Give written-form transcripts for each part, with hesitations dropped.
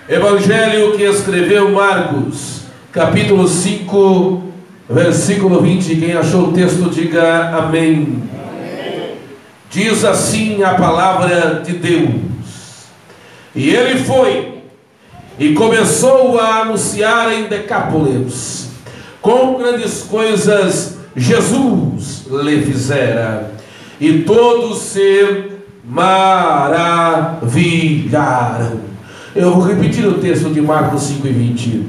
Evangelho que escreveu Marcos, capítulo 5, versículo 20. Quem achou o texto, diga amém. Amém. Diz assim a palavra de Deus: E ele foi e começou a anunciar em Decápolis, com grandes coisas Jesus lhe fizera, e todos se maravilharam. Eu vou repetir o texto de Marcos 5 e 20.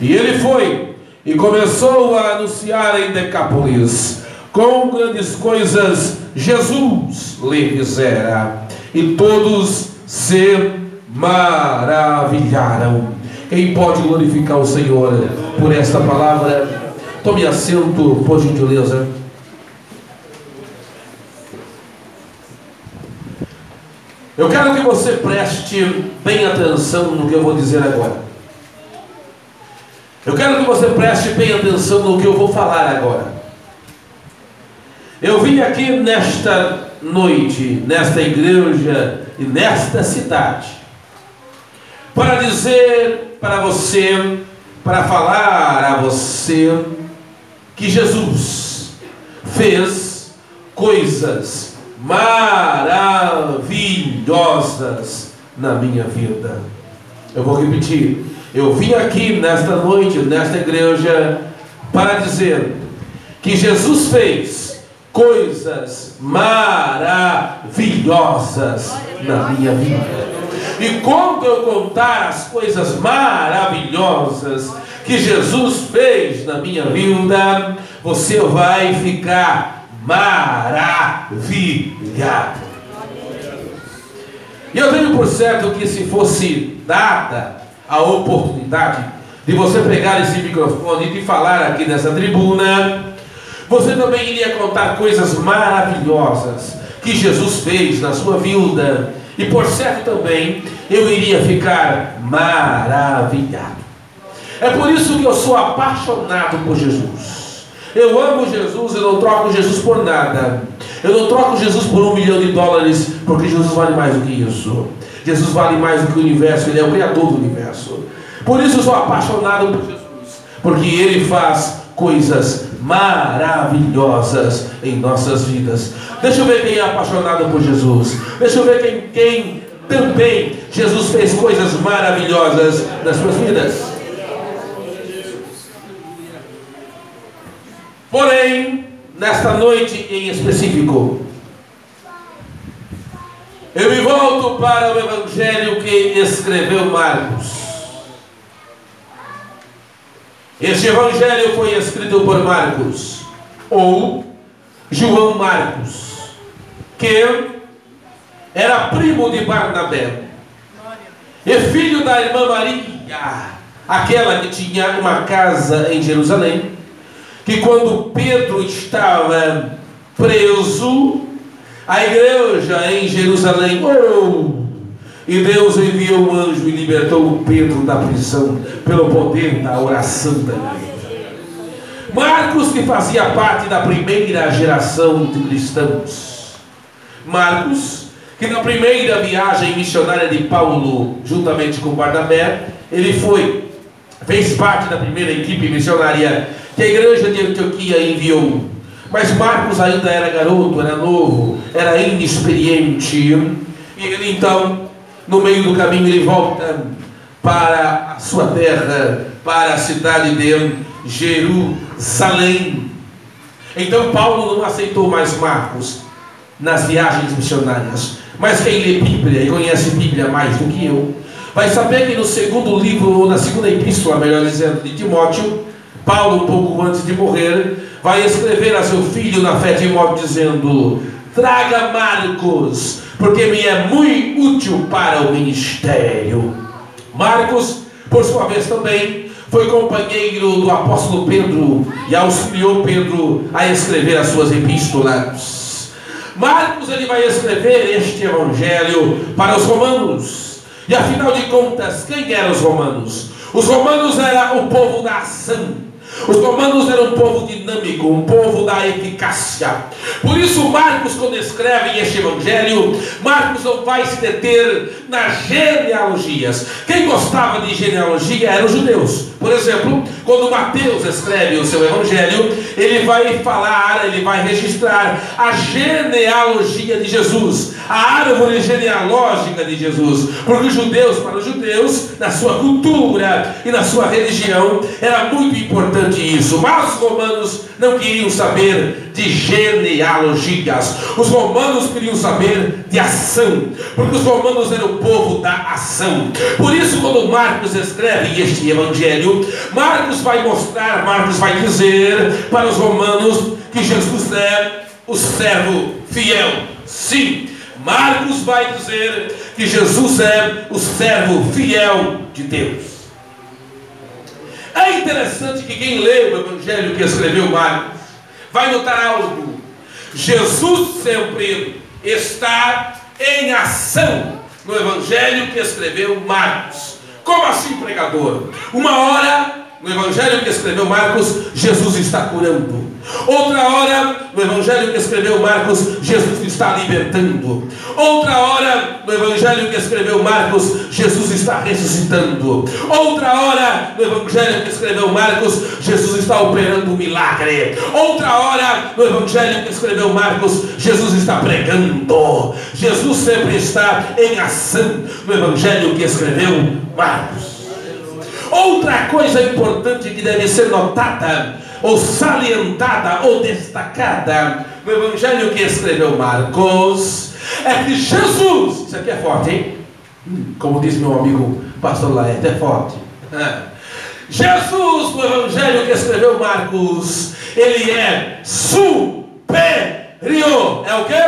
E ele foi e começou a anunciar em Decápolis, com grandes coisas Jesus lhe fizera, e todos se maravilharam. Quem pode glorificar o Senhor por esta palavra? Tome assento, por gentileza. Eu quero que você preste bem atenção no que eu vou dizer agora. Eu quero que você preste bem atenção no que eu vou falar agora. Eu vim aqui nesta noite, nesta igreja e nesta cidade, para dizer para você, para falar a você, que Jesus fez coisas maravilhosas na minha vida. Eu vou repetir. Eu vim aqui nesta noite, nesta igreja, para dizer que Jesus fez coisas maravilhosas na minha vida. E quando eu contar as coisas maravilhosas que Jesus fez na minha vida, você vai ficar maravilhado. E eu tenho por certo que, se fosse dada a oportunidade de você pegar esse microfone e de falar aqui nessa tribuna, você também iria contar coisas maravilhosas que Jesus fez na sua vida. E por certo também eu iria ficar maravilhado. É por isso que eu sou apaixonado por Jesus. Eu amo Jesus, eu não troco Jesus por nada. Eu não troco Jesus por $1 milhão, porque Jesus vale mais do que isso. Jesus vale mais do que o universo, Ele é o Criador do universo. Por isso eu sou apaixonado por Jesus, porque Ele faz coisas maravilhosas em nossas vidas. Deixa eu ver quem é apaixonado por Jesus. Deixa eu ver quem também Jesus fez coisas maravilhosas nas suas vidas. Porém, nesta noite em específico, eu me volto para o Evangelho que escreveu Marcos. Este Evangelho foi escrito por Marcos, ou João Marcos, que era primo de Barnabé e filho da irmã Maria, aquela que tinha uma casa em Jerusalém, que quando Pedro estava preso, a igreja em Jerusalém orou, e Deus enviou um anjo e libertou Pedro da prisão pelo poder da oração da igreja. Marcos, que fazia parte da primeira geração de cristãos. Marcos, que na primeira viagem missionária de Paulo, juntamente com Barnabé, ele fez parte da primeira equipe missionária que a igreja de Antioquia enviou. Mas Marcos ainda era garoto, era novo, era inexperiente. E ele então, no meio do caminho, ele volta para a sua terra, para a cidade de Jerusalém. Então Paulo não aceitou mais Marcos nas viagens missionárias. Mas quem lê Bíblia e conhece Bíblia mais do que eu, vai saber que no segundo livro, ou na segunda epístola, melhor dizendo, de Timóteo, Paulo, um pouco antes de morrer, vai escrever a seu filho na fé, Timóteo, dizendo: traga Marcos, porque me é muito útil para o ministério. Marcos, por sua vez também, foi companheiro do apóstolo Pedro e auxiliou Pedro a escrever as suas epístolas. Marcos, ele vai escrever este evangelho para os romanos. E afinal de contas, quem eram os romanos? Os romanos eram o povo da ação. Os romanos eram um povo dinâmico, um povo da eficácia. Por isso Marcos, quando escreve este evangelho, Marcos não vai se deter nas genealogias. Quem gostava de genealogia eram os judeus. Por exemplo, quando Mateus escreve o seu evangelho, ele vai falar, ele vai registrar a genealogia de Jesus, a árvore genealógica de Jesus, porque os judeus, para os judeus, na sua cultura e na sua religião, era muito importante isso. Mas os romanos não queriam saber de genealogias. Os romanos queriam saber de ação, porque os romanos eram o povo da ação. Por isso, quando Marcos escreve este evangelho, Marcos vai mostrar, Marcos vai dizer para os romanos que Jesus é o servo fiel. Sim, Marcos vai dizer que Jesus é o servo fiel de Deus. É interessante que quem lê o evangelho que escreveu Marcos vai notar algo. Jesus sempre está em ação no evangelho que escreveu Marcos. Como assim, pregador? Uma hora, no evangelho que escreveu Marcos, Jesus está curando. Outra hora, no evangelho que escreveu Marcos, Jesus está libertando. Outra hora, no evangelho que escreveu Marcos, Jesus está ressuscitando. Outra hora, no evangelho que escreveu Marcos, Jesus está operando um milagre. Outra hora, no evangelho que escreveu Marcos, Jesus está pregando. Jesus sempre está em ação no evangelho que escreveu Marcos. Outra coisa importante que deve ser notada, ou salientada, ou destacada no evangelho que escreveu Marcos, é que Jesus, isso aqui é forte, hein? Como diz meu amigo pastor Laerte, é forte. Jesus, no evangelho que escreveu Marcos, ele é superior. É o quê?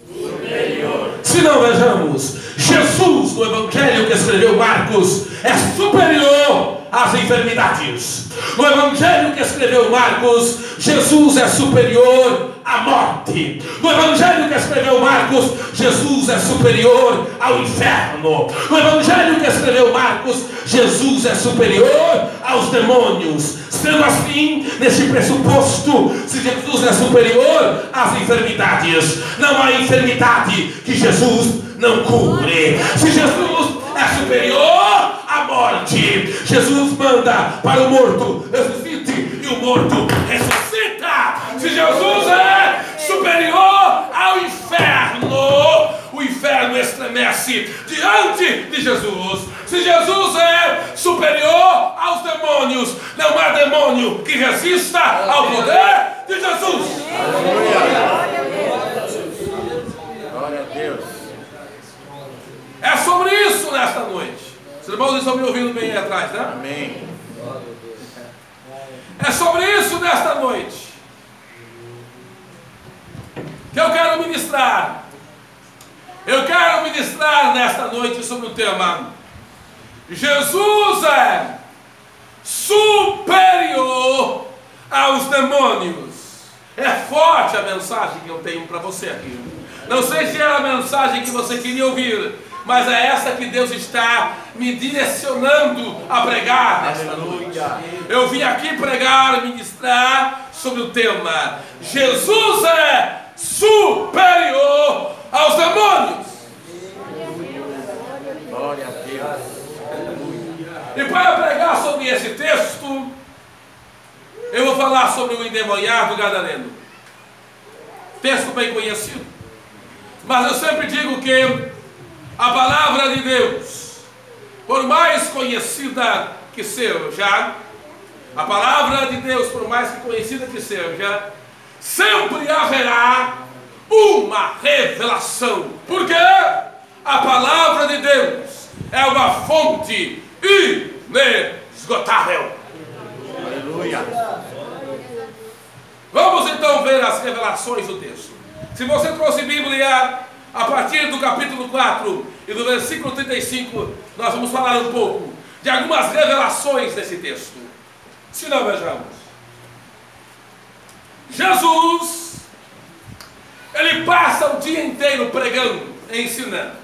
Superior. Se não, vejamos, Jesus, no evangelho que escreveu Marcos, é superior às enfermidades. No evangelho que escreveu Marcos, Jesus é superior à morte. No evangelho que escreveu Marcos, Jesus é superior ao inferno. No evangelho que escreveu Marcos, Jesus é superior aos demônios. Sendo assim, nesse pressuposto, se Jesus é superior às enfermidades, não há enfermidade que Jesus não cure. Se Jesus é superior à morte, Jesus manda para o morto ressuscite e o morto ressuscita. Se Jesus é superior ao inferno, o inferno estremece diante de Jesus. Se Jesus é superior aos demônios, não há demônio que resista ao poder de Jesus. Glória a Deus. É sobre isso nesta noite. Os irmãos estão me ouvindo bem aí atrás, né? Amém. É sobre isso nesta noite que eu quero ministrar. Eu quero ministrar nesta noite sobre o tema: Jesus é superior aos demônios. É forte a mensagem que eu tenho para você aqui. Não sei se era a mensagem que você queria ouvir, mas é essa que Deus está me direcionando a pregar nesta noite. Eu vim aqui pregar e ministrar sobre o tema: Jesus é superior aos demônios. Glória a Deus. E para pregar sobre esse texto, eu vou falar sobre o endemoniado gadareno. Texto bem conhecido. Mas eu sempre digo que a palavra de Deus, por mais conhecida que seja, a palavra de Deus, por mais conhecida que seja, sempre haverá uma revelação. Porque a palavra de Deus é uma fonte inesgotável. Aleluia. Vamos então ver as revelações do texto. Se você trouxe Bíblia, a partir do capítulo 4 e do versículo 35, nós vamos falar um pouco de algumas revelações desse texto. Se não, vejamos. Jesus, ele passa o dia inteiro pregando, ensinando.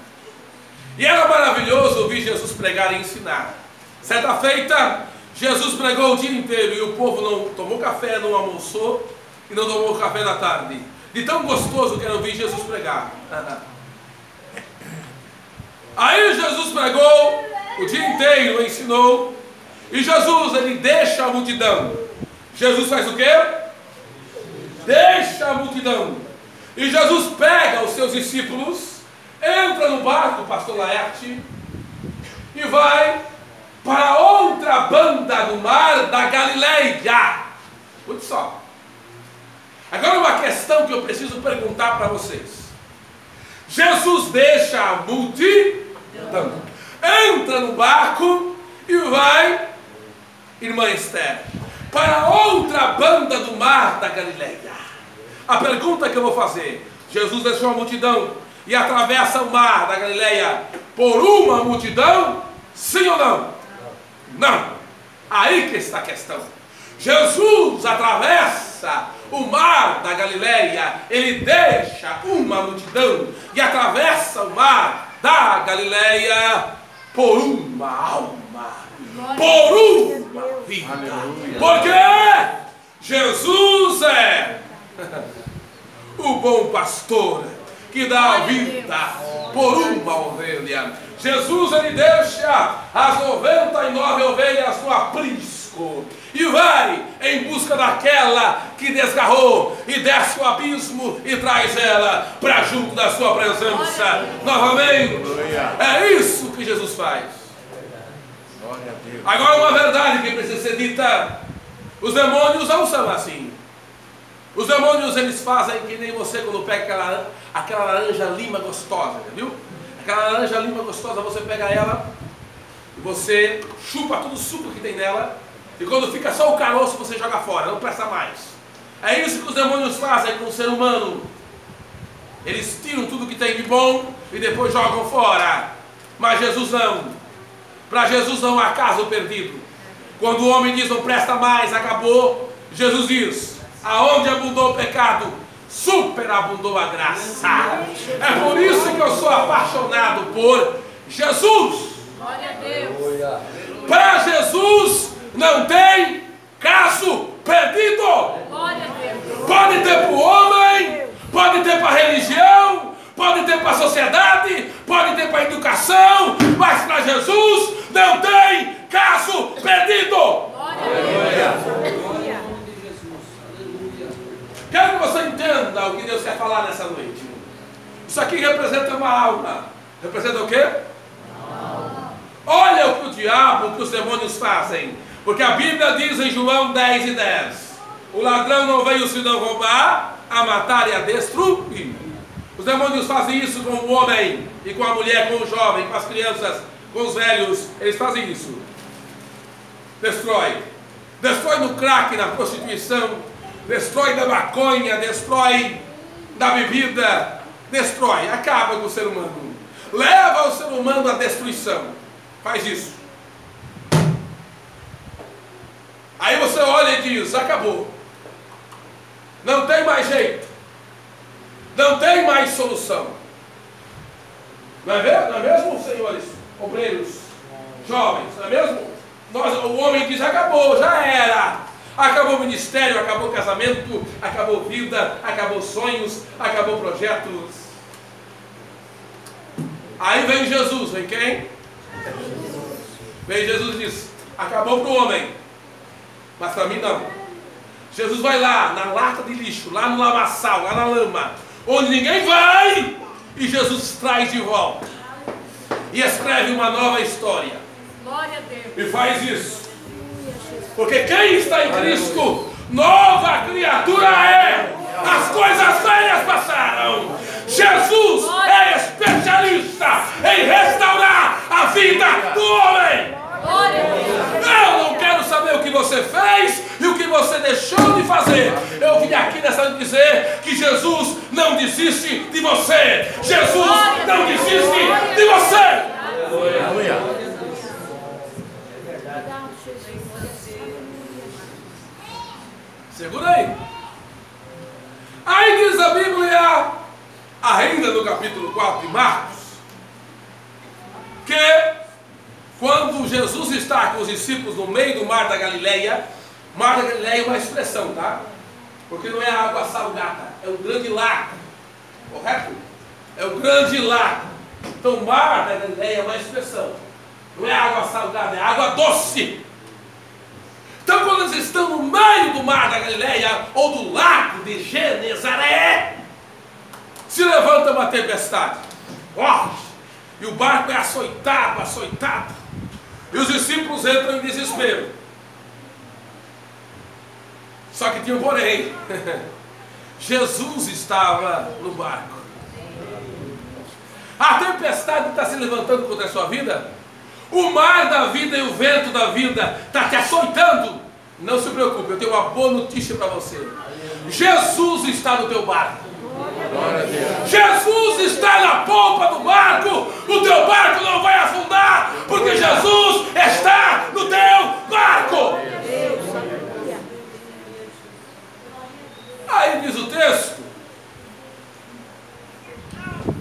E era maravilhoso ouvir Jesus pregar e ensinar. Certa feita, Jesus pregou o dia inteiro e o povo não tomou café, não almoçou e não tomou café da tarde. De tão gostoso que era ouvir Jesus pregar. Aí Jesus pregou o dia inteiro, ensinou. E Jesus, ele deixa a multidão. Jesus faz o quê? Deixa a multidão. E Jesus pega os seus discípulos, entra no barco, pastor Laerte, e vai para outra banda do mar da Galileia. Olha só. Agora uma questão que eu preciso perguntar para vocês. Jesus deixa a multidão, entra no barco e vai, irmã Esther, para outra banda do mar da Galileia. A pergunta que eu vou fazer: Jesus deixou a multidão e atravessa o mar da Galileia por uma multidão? Sim ou não? Não. Aí que está a questão. Jesus atravessa o mar da Galileia, ele deixa uma multidão e atravessa o mar da Galileia por uma alma, por uma vida. Porque Jesus é o bom pastor que dá a vida por uma ovelha. Jesus, ele deixa as 99 ovelhas no aprisco e vai em busca daquela que desgarrou e desce o abismo e traz ela para junto da sua presença novamente. É isso que Jesus faz. Agora, uma verdade que precisa ser dita: os demônios não são assim. Os demônios, eles fazem que nem você quando pega aquela laranja lima gostosa, viu? Aquela laranja lima gostosa, você pega ela e você chupa todo o suco que tem nela, e quando fica só o caroço você joga fora, não presta mais. É isso que os demônios fazem com o ser humano. Eles tiram tudo que tem de bom e depois jogam fora. Mas Jesus não. Para Jesus não há caso perdido. Quando o homem diz não presta mais, acabou, Jesus diz: aonde abundou o pecado, superabundou a graça. É por isso que eu sou apaixonado por Jesus. Glória a Deus. Para Jesus não tem caso perdido. Glória a Deus. Pode ter para o homem, pode ter para a religião, pode ter para a sociedade, pode ter para a educação, mas para Jesus não tem caso perdido. Glória a Deus. Quero que você entenda o que Deus quer falar nessa noite. Isso aqui representa uma alma. Representa o quê? Olha o que o diabo, o que os demônios fazem. Porque a Bíblia diz em João 10:10: o ladrão não veio senão roubar, a matar e a destruir. Os demônios fazem isso com o homem e com a mulher, com o jovem, com as crianças, com os velhos. Eles fazem isso. Destrói. Destrói no crack, na prostituição. Destrói da maconha, destrói da bebida, destrói, acaba com o ser humano, leva o ser humano à destruição, faz isso. Aí você olha e diz: acabou, não tem mais jeito, não tem mais solução. Não é mesmo, senhores obreiros, jovens, não é mesmo? O homem diz: acabou, já era. Acabou o ministério, acabou o casamento, acabou vida, acabou sonhos, acabou projetos. Aí vem Jesus, vem quem? Vem Jesus e diz: acabou para o homem, mas para mim não. Jesus vai lá, na lata de lixo, lá no lamaçal, lá na lama, onde ninguém vai, e Jesus traz de volta. E escreve uma nova história. Glória a Deus. E faz isso. Porque quem está em Cristo, nova criatura é. As coisas velhas passaram. Jesus é especialista em restaurar a vida do homem. Glória a Deus. Eu não quero saber o que você fez e o que você deixou de fazer. Eu vim aqui nessa noite dizer que Jesus não desiste de você. Jesus não desiste de você. Aleluia. Segura aí. Aí diz a Bíblia, ainda no capítulo 4 de Marcos, que quando Jesus está com os discípulos no meio do mar da Galileia, mar da Galileia é uma expressão, tá? Porque não é água salgada, é um grande lago, correto? É um grande lago. Então o mar da Galileia é uma expressão. Não é água salgada, é água doce. Então quando eles estão no meio do mar da Galileia, ou do lago de Genezaré, se levanta uma tempestade. E o barco é açoitado, açoitado. E os discípulos entram em desespero. Só que tinha um porém. Jesus estava no barco. A tempestade está se levantando contra a sua vida. O mar da vida e o vento da vida está te açoitando. Não se preocupe, eu tenho uma boa notícia para você. Jesus está no teu barco. Jesus está na polpa do barco. O teu barco não vai afundar, porque Jesus está no teu barco. Aí diz o texto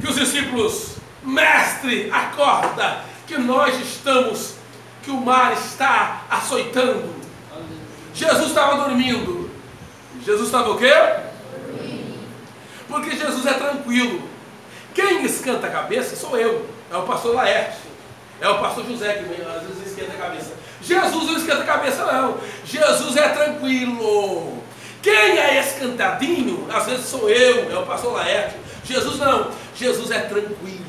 que os discípulos, mestre, acorda, que nós estamos, que o mar está açoitando. Jesus estava dormindo. Jesus estava o quê? Porque Jesus é tranquilo. Quem esquenta a cabeça sou eu. É o pastor Laerte. É o pastor José que às vezes esquenta a cabeça. Jesus não esquenta a cabeça não. Jesus é tranquilo. Quem é esquentadinho, às vezes sou eu. É o pastor Laerte. Jesus não. Jesus é tranquilo.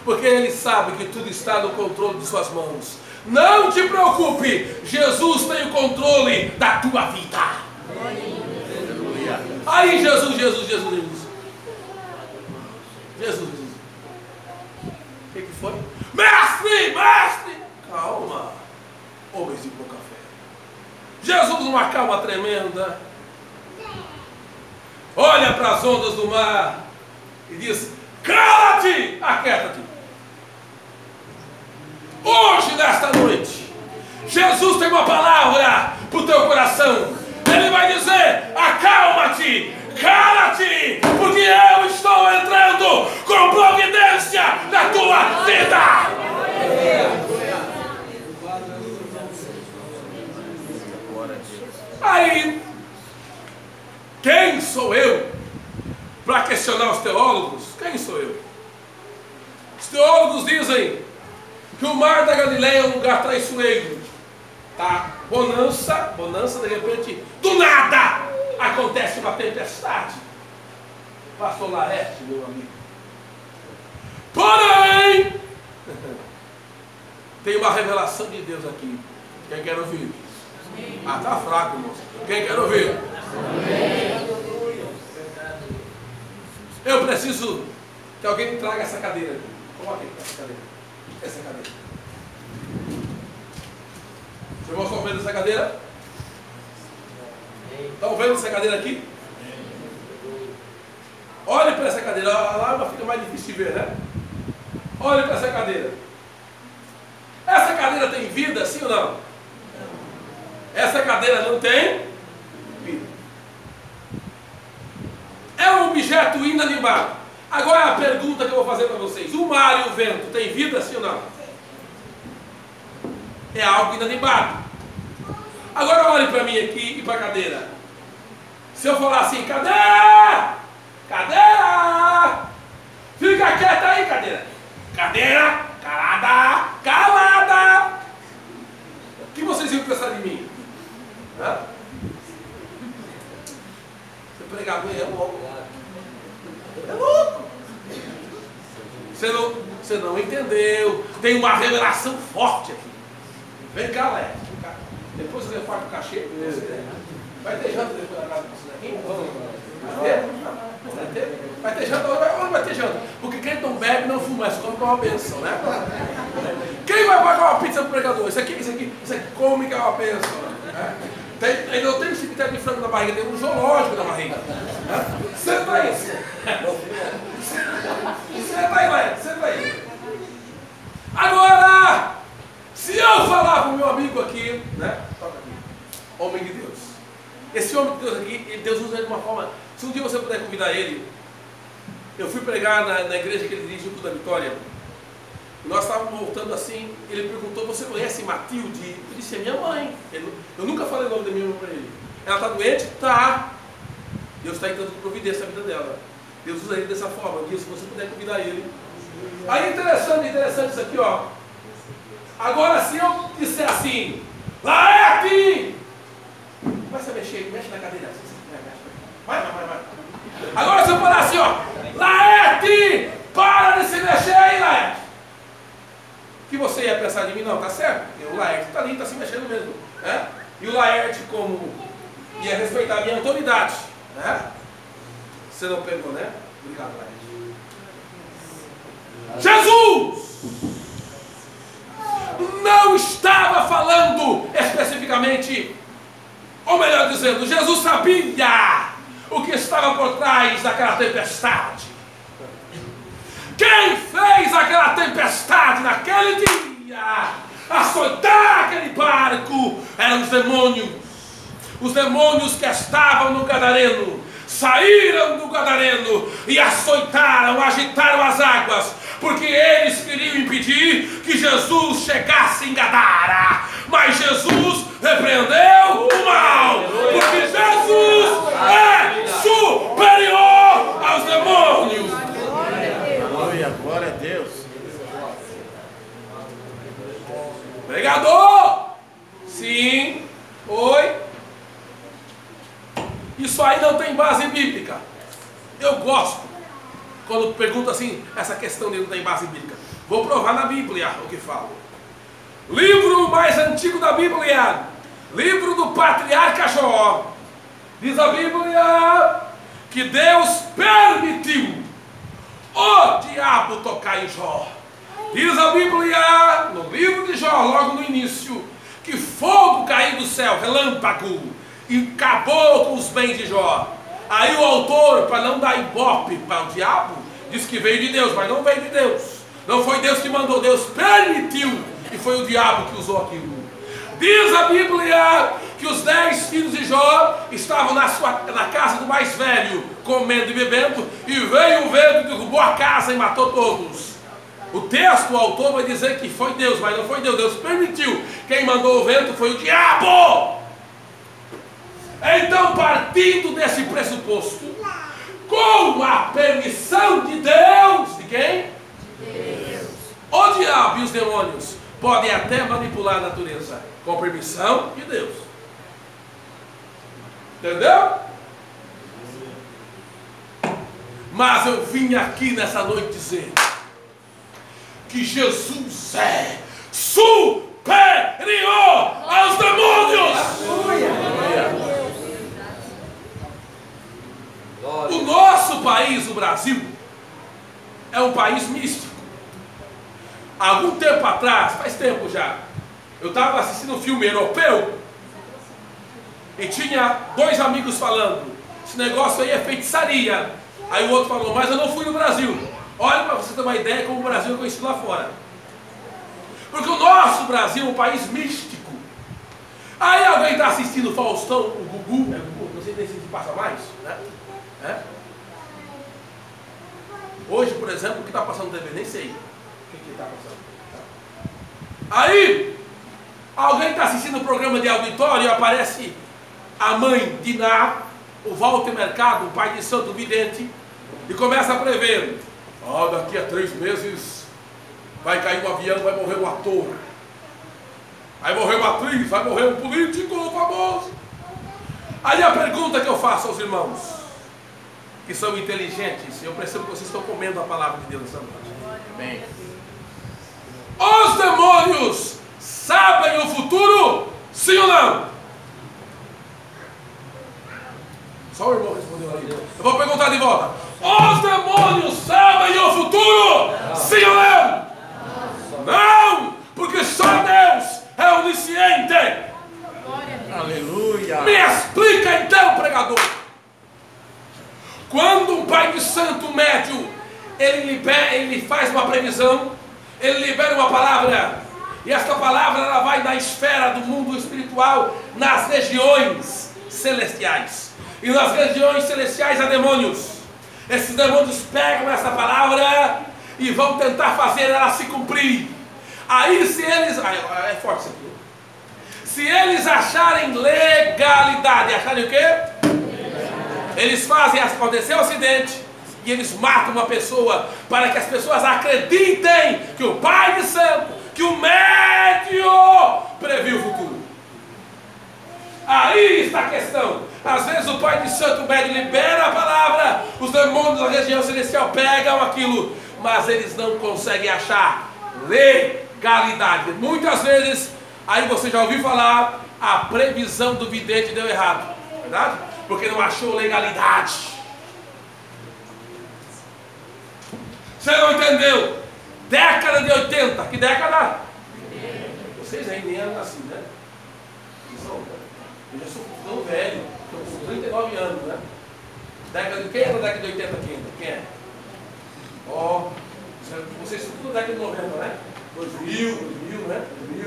Porque ele sabe que tudo está no controle de suas mãos. Não te preocupe. Jesus tem o controle da tua vida. Aí Jesus. O que foi? Mestre! Calma, homens de pouca fé. Jesus numa calma tremenda, olha para as ondas do mar e diz: cala-te, aquieta-te. Hoje, nesta noite, Jesus tem uma palavra para o teu coração. Ele vai dizer: acalma-te, cala-te, porque eu estou entrando com providência na tua vida. Aí, quem sou eu para questionar os teólogos? Quem sou eu? Os teólogos dizem que o mar da Galileia é um lugar traiçoeiro. Tá? Bonança, de repente, do nada, acontece uma tempestade. Pastor Laerte, meu amigo. Porém, tem uma revelação de Deus aqui. Quem quer ouvir? Ah, tá fraco, irmão. Quem quer ouvir? Eu preciso que alguém traga essa cadeira aqui. Coloque essa cadeira. Essa cadeira. Os irmãos estão vendo essa cadeira? Estão vendo essa cadeira aqui? Olhe para essa cadeira. Lá fica mais difícil de ver, né? Olhe para essa cadeira. Essa cadeira tem vida, sim ou não? Essa cadeira não tem vida. É um objeto inanimado. Agora a pergunta que eu vou fazer para vocês: o mar e o vento tem vida, sim ou não? É algo inanimado. Agora olhe para mim aqui e para a cadeira. Se eu falar assim: cadeira! Cadeira! Fica quieta aí, cadeira! Cadeira! Calada! Calada! O que vocês iam pensar de mim? Hã? Você pregador é louco. É louco. Você não entendeu. Tem uma revelação forte aqui. Vem cá, Léo. Vem cá. Depois você paga o cachê. Vai ter janta depois da casa de vocês aqui? Vai ter? Vai ter janta? Onde vai ter janta? Porque quem não bebe não fuma, mas come com uma bênção, né? Quem vai pagar uma pizza pro pregador? Isso aqui come que é uma bênção. Né? Eu tenho um cemitério de frango na barriga, tem um zoológico na barriga. Senta aí. Senta aí, Léo. Senta aí. Agora, se eu falar com o meu amigo aqui, né? Toca aqui. Homem de Deus. Esse homem de Deus aqui, Deus usa ele de uma forma. Se um dia você puder convidar ele, eu fui pregar na igreja que ele dirigiu da Vitória. Nós estávamos voltando assim, ele perguntou: você conhece Matilde? Eu disse: é minha mãe. Eu nunca falei o nome da minha mãe para ele. Ela está doente? Tá. Deus está entrando com providência na vida dela. Deus usa ele dessa forma, que se você puder convidar ele. Aí interessante isso aqui, ó. Agora, se eu disser assim, Laerte! Começa a mexer, mexe na cadeira. Vai. Agora, se eu falar assim, ó, Laerte! Para de se mexer aí, Laerte! O que você ia pensar de mim? Não, tá certo. Porque o Laerte está ali, está se mexendo mesmo. Né? E o Laerte, como ia respeitar a minha autoridade. Né? Você não pegou, né? Obrigado, Laerte. Jesus não estava falando especificamente, ou melhor dizendo, Jesus sabia o que estava por trás daquela tempestade. Quem fez aquela tempestade naquele dia, açoitar aquele barco, eram os demônios. Os demônios que estavam no Gadareno saíram do Gadareno e açoitaram, agitaram as águas, porque eles queriam impedir que Jesus chegasse em Gadara. Mas Jesus repreendeu o mal, porque Jesus é superior aos demônios. Aleluia, glória a Deus. Pregador! Sim. Oi? Isso aí não tem base bíblica. Eu gosto quando pergunta assim, essa questão de não tem base bíblica. Vou provar na Bíblia o que fala. Livro mais antigo da Bíblia, livro do patriarca Jó. Diz a Bíblia que Deus permitiu o diabo tocar em Jó. Diz a Bíblia, no livro de Jó, logo no início, que fogo caiu do céu, relâmpago, e acabou com os bens de Jó. Aí o autor, para não dar ibope para o diabo, diz que veio de Deus, mas não veio de Deus. Não foi Deus que mandou, Deus permitiu, e foi o diabo que usou aquilo. Diz a Bíblia que os 10 filhos de Jó estavam na casa do mais velho, comendo e bebendo, e veio o vento, derrubou a casa e matou todos. O texto, o autor vai dizer que foi Deus, mas não foi Deus, Deus permitiu. Quem mandou o vento foi o diabo. Então, partindo desse pressuposto, com a permissão de Deus, de quem? Deus. O diabo e os demônios podem até manipular a natureza, com permissão de Deus. Entendeu? Mas eu vim aqui nessa noite dizer que Jesus é superior aos demônios. O nosso país, o Brasil, é um país místico. Algum tempo atrás, faz tempo já, eu estava assistindo um filme europeu e tinha 2 amigos falando, esse negócio aí é feitiçaria. Aí o outro falou, mas eu não fui no Brasil. Olha para você ter uma ideia como o Brasil é conhecido lá fora. Porque o nosso Brasil é um país místico. Aí alguém está assistindo o Faustão, o Gugu, não sei nem se passa mais, né? Hoje, por exemplo, o que está passando no TV, nem sei o que está passando. Aí, alguém está assistindo o programa de auditório e aparece a mãe de Ná, o Walter Mercado, o pai de Santo Vidente, e começa a prever: daqui a 3 meses vai cair um avião, vai morrer um ator, vai morrer uma atriz, vai morrer um político famoso. Aí a pergunta que eu faço aos irmãos, que são inteligentes, eu percebo que vocês estão comendo a palavra de Deus nessa noite. Amém. Os demônios sabem o futuro, sim ou não? Só o irmão respondeu ali. Eu vou perguntar de volta. Os demônios sabem o futuro, sim ou não? Não, porque só Deus é onisciente. Aleluia. Me explica então, pregador. Quando um pai de santo médio, ele faz uma previsão, ele libera uma palavra, e esta palavra ela vai da esfera do mundo espiritual nas regiões celestiais. E nas regiões celestiais há demônios. Esses demônios pegam essa palavra e vão tentar fazer ela se cumprir. Aí se eles... é forte isso aqui. Se eles acharem legalidade, acharem o quê? Eles fazem acontecer o acidente, e eles matam uma pessoa para que as pessoas acreditem que o Pai de Santo, que o médio previu o futuro. Aí está a questão. Às vezes o Pai de Santo, o médio, libera a palavra, os demônios da região celestial pegam aquilo, mas eles não conseguem achar legalidade. Muitas vezes, aí você já ouviu falar, a previsão do vidente deu errado, verdade? Porque não achou legalidade. Você não entendeu? Década de 80, que década? Vocês aí nem eram assim, né? Eu já sou tão velho, estou com 39 anos, né? Quem é da década de 80 aqui ainda? Quem é? Ó, vocês são tudo da década de 90, né? 2000, né? 2000,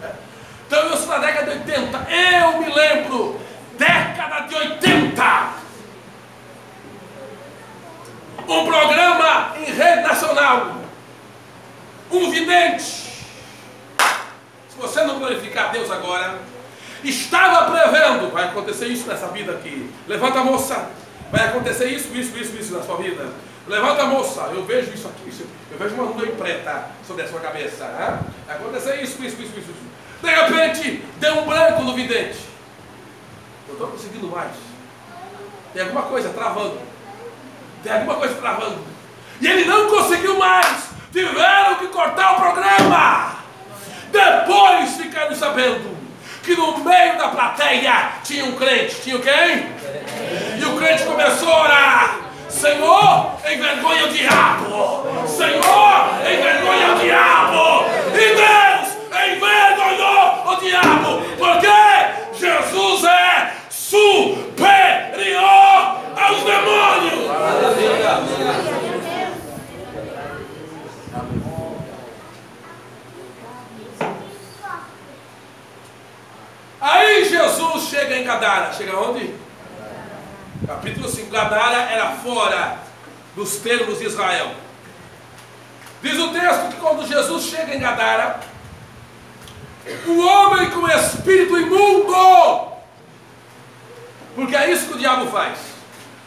né? Então eu sou da década de 80, eu me lembro, década de 80. Um programa em rede nacional, um vidente, se você não glorificar Deus agora, estava prevendo, vai acontecer isso nessa vida aqui, levanta a moça, vai acontecer isso na sua vida, levanta a moça, eu vejo isso aqui, eu vejo uma nuvem preta sobre a sua cabeça, vai acontecer isso, de repente, deu um branco no vidente, eu estou conseguindo mais, tem alguma coisa travando, e ele não conseguiu mais, tiveram que cortar o programa. Depois ficaram sabendo que no meio da plateia tinha um crente. Tinha quem? E o crente começou a orar: Senhor, envergonha o diabo! Senhor, envergonha o diabo! E Deus envergonhou o diabo! Porque Jesus é superior aos demônios! Aí Jesus chega em Gadara. Chega onde? Capítulo 5. Gadara era fora dos termos de Israel. Diz o texto que quando Jesus chega em Gadara, o homem com espírito imundo, porque é isso que o diabo faz.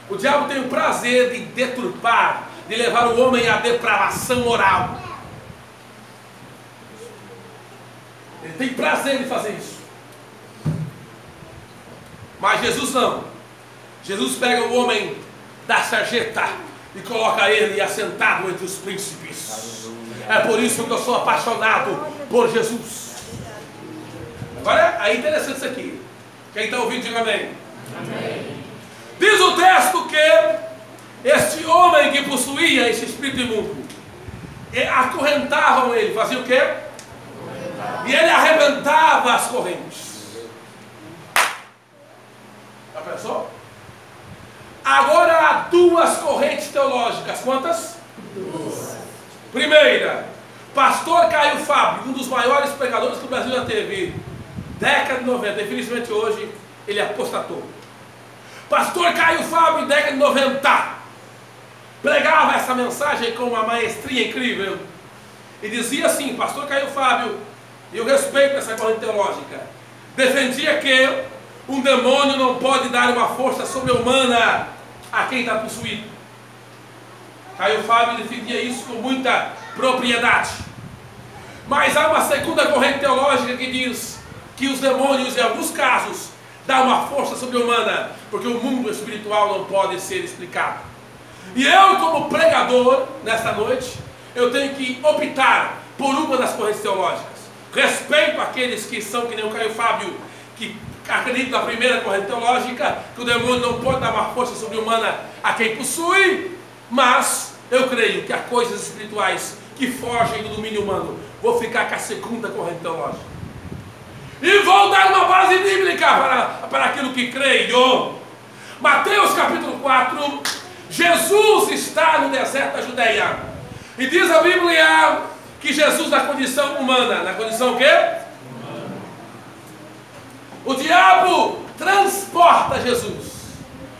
O diabo tem o prazer de deturpar, de levar o homem à depravação moral. Ele tem prazer em fazer isso. Mas Jesus não. Jesus pega o homem da sarjeta e coloca ele assentado entre os príncipes. É por isso que eu sou apaixonado por Jesus. Agora é interessante isso aqui. Quem está ouvindo, diga amém. Amém. Diz o texto que este homem que possuía esse espírito imundo, acorrentavam ele, fazia o quê? E ele arrebentava as correntes. Já pensou? Agora há duas correntes teológicas. Quantas? Duas. Primeira, pastor Caio Fábio, um dos maiores pregadores que o Brasil já teve, década de 90, infelizmente hoje ele apostatou. Pastor Caio Fábio, década de 90, pregava essa mensagem com uma maestria incrível e dizia assim: pastor Caio Fábio, e eu respeito essa corrente teológica, defendia que um demônio não pode dar uma força sobre-humana a quem está possuído. Caio Fábio defendia isso com muita propriedade. Mas há uma segunda corrente teológica que diz que os demônios, em alguns casos, dão uma força sobre-humana, porque o mundo espiritual não pode ser explicado. E eu, como pregador, nesta noite, eu tenho que optar por uma das correntes teológicas. Respeito aqueles que são que nem o Caio Fábio, que acredito na primeira corrente teológica, que o demônio não pode dar uma força sobre-humana a quem possui, mas eu creio que há coisas espirituais que fogem do domínio humano. Vou ficar com a segunda corrente teológica. E vou dar uma base bíblica para aquilo que creio. Mateus capítulo 4, Jesus está no deserto da Judeia. E diz a Bíblia que Jesus na condição humana, na condição o quê? O diabo transporta Jesus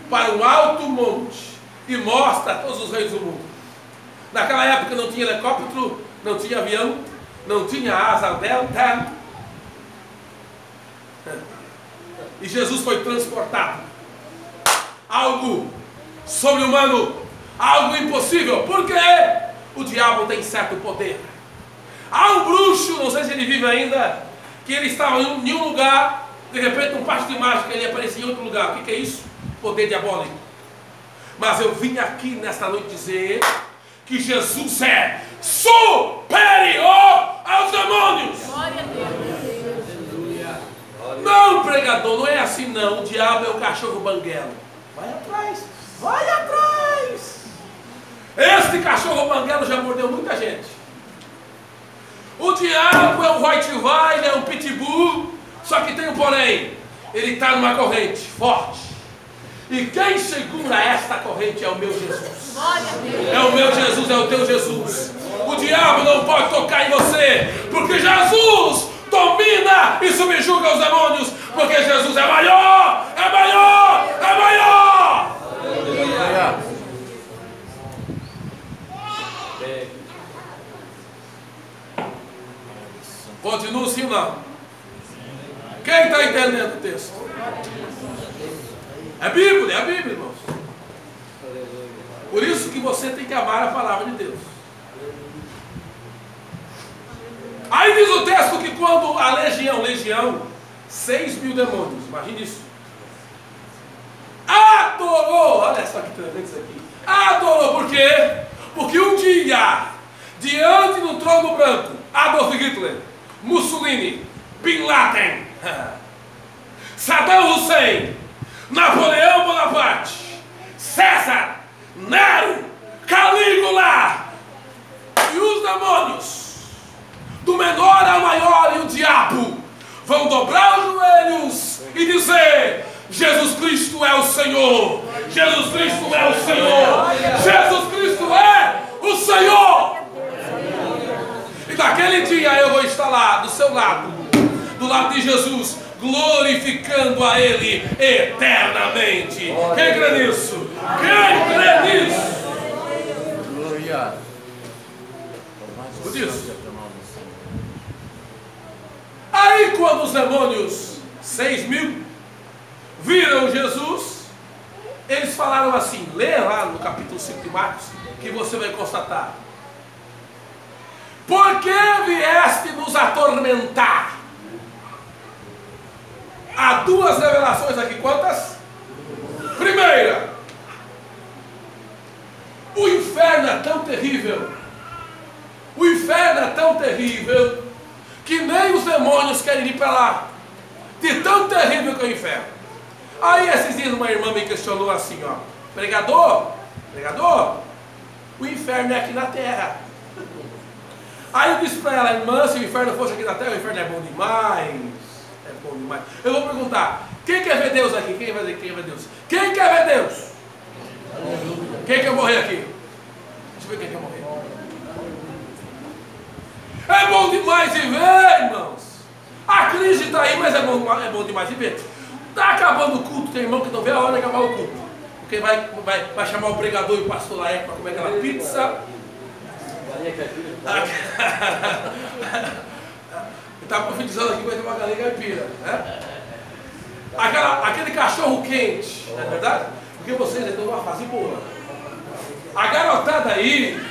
para um alto monte e mostra a todos os reis do mundo. Naquela época não tinha helicóptero, não tinha avião, não tinha asa delta. E Jesus foi transportado. Algo sobre-humano. algo impossível, porque o diabo tem certo poder. Há um bruxo, não sei se ele vive ainda, que ele estava em um lugar, de repente um passo de mágica, ele aparecia em outro lugar. O que é isso? Poder diabólico. Mas eu vim aqui nesta noite dizer que Jesus é superior aos demônios. Glória a Deus. Não, pregador, não é assim não. O diabo é o cachorro banguelo. Vai atrás, vai atrás. Este cachorro banguelo já mordeu muita gente. O diabo é um Rottweiler, é um Pitbull, só que tem um porém. Ele está numa corrente forte. E quem segura esta corrente é o meu Jesus. Glória a Deus. É o meu Jesus, é o teu Jesus. O diabo não pode tocar em você, porque Jesus domina e subjuga os demônios, porque Jesus é maior, é maior, é maior. Aleluia. Continua sim ou não? Quem está entendendo o texto? É Bíblia, irmãos. Por isso que você tem que amar a palavra de Deus. Aí diz o texto que quando a legião, 6.000 demônios, imagine isso, adorou, olha só que tremendo isso aqui, adorou, por quê? Porque um dia, diante do trono branco, Adolf Hitler, Mussolini, Bin Laden, Saddam Hussein, Napoleão Bonaparte, César, Nero, Calígula e os demônios, do menor ao maior e o diabo, vão dobrar os joelhos e dizer: Jesus Cristo é o Senhor, Jesus Cristo é o Senhor, Jesus Cristo é o Senhor. E naquele dia eu vou estar lá do seu lado, do lado de Jesus, glorificando a Ele eternamente. Quem crê nisso? Quem crê nisso? Aleluia. Por isso. Aí quando os demônios, 6.000, viram Jesus, eles falaram assim, lê lá no capítulo 5 de Marcos, que você vai constatar. Por que vieste nos atormentar? Há duas revelações aqui, quantas? Primeira, o inferno é tão terrível, o inferno é tão terrível, que nem os demônios querem ir para lá, de tão terrível que é o inferno. Aí esses dias uma irmã me questionou assim, ó, pregador, o inferno é aqui na terra. Aí eu disse para ela, irmã, se o inferno fosse aqui na terra, o inferno é bom demais. É bom demais. Eu vou perguntar, quem quer ver Deus aqui? Quem vai ver Deus? Quem quer ver Deus? Quem quer morrer aqui? Deixa eu ver quem quer morrer. É bom demais de ver, irmãos. A crise está aí, mas é bom demais de ver. Está acabando o culto, tem irmão que não vê a hora de acabar o culto. Porque vai chamar o pregador e o pastor lá para comer aquela pizza. Está profetizando aqui que vai ter uma galinha caipira, né? Aquele cachorro quente, não é verdade? Porque vocês estão numa fase boa. A garotada aí,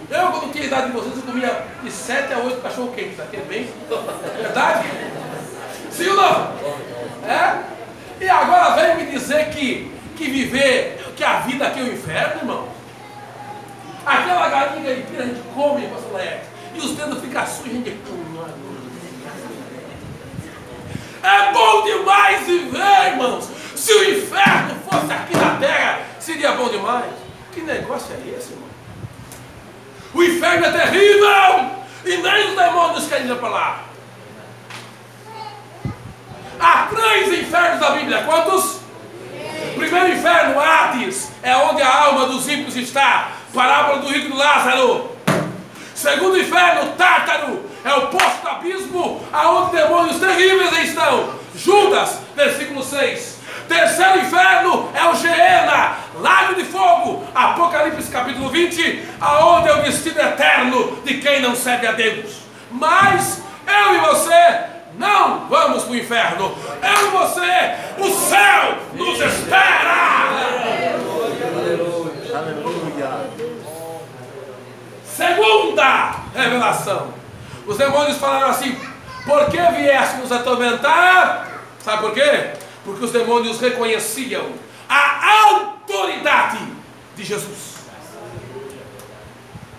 eu quando tinha a idade de vocês, eu comia de 7 a 8 cachorro quentes, aqui é bem, verdade? Sim ou não? É? E agora vem me dizer que que a vida aqui é o inferno, irmão. Aquela galinha caipira a gente come, pastor Laerte, e os dedos ficam sujos, a gente é bom demais de ver, irmãos. Se o inferno fosse aqui na terra, seria bom demais. Que negócio é esse, irmão? O inferno é terrível e nem os demônios querem ir para lá. Há 3 infernos da Bíblia. Quantos? Primeiro inferno, Hades, é onde a alma dos ímpios está. Parábola do rico e do Lázaro. Segundo inferno, Tártaro, é o poço do abismo, aonde demônios terríveis estão. Judas, versículo 6. Terceiro inferno é o Geena, lago de fogo. Apocalipse capítulo 20, aonde é o destino eterno de quem não serve a Deus. Mas eu e você não vamos para o inferno. Eu e você, o céu nos espera. segunda revelação. Os demônios falaram assim: por que vieste nos atormentar? Sabe por quê? Porque os demônios reconheciam a autoridade de Jesus.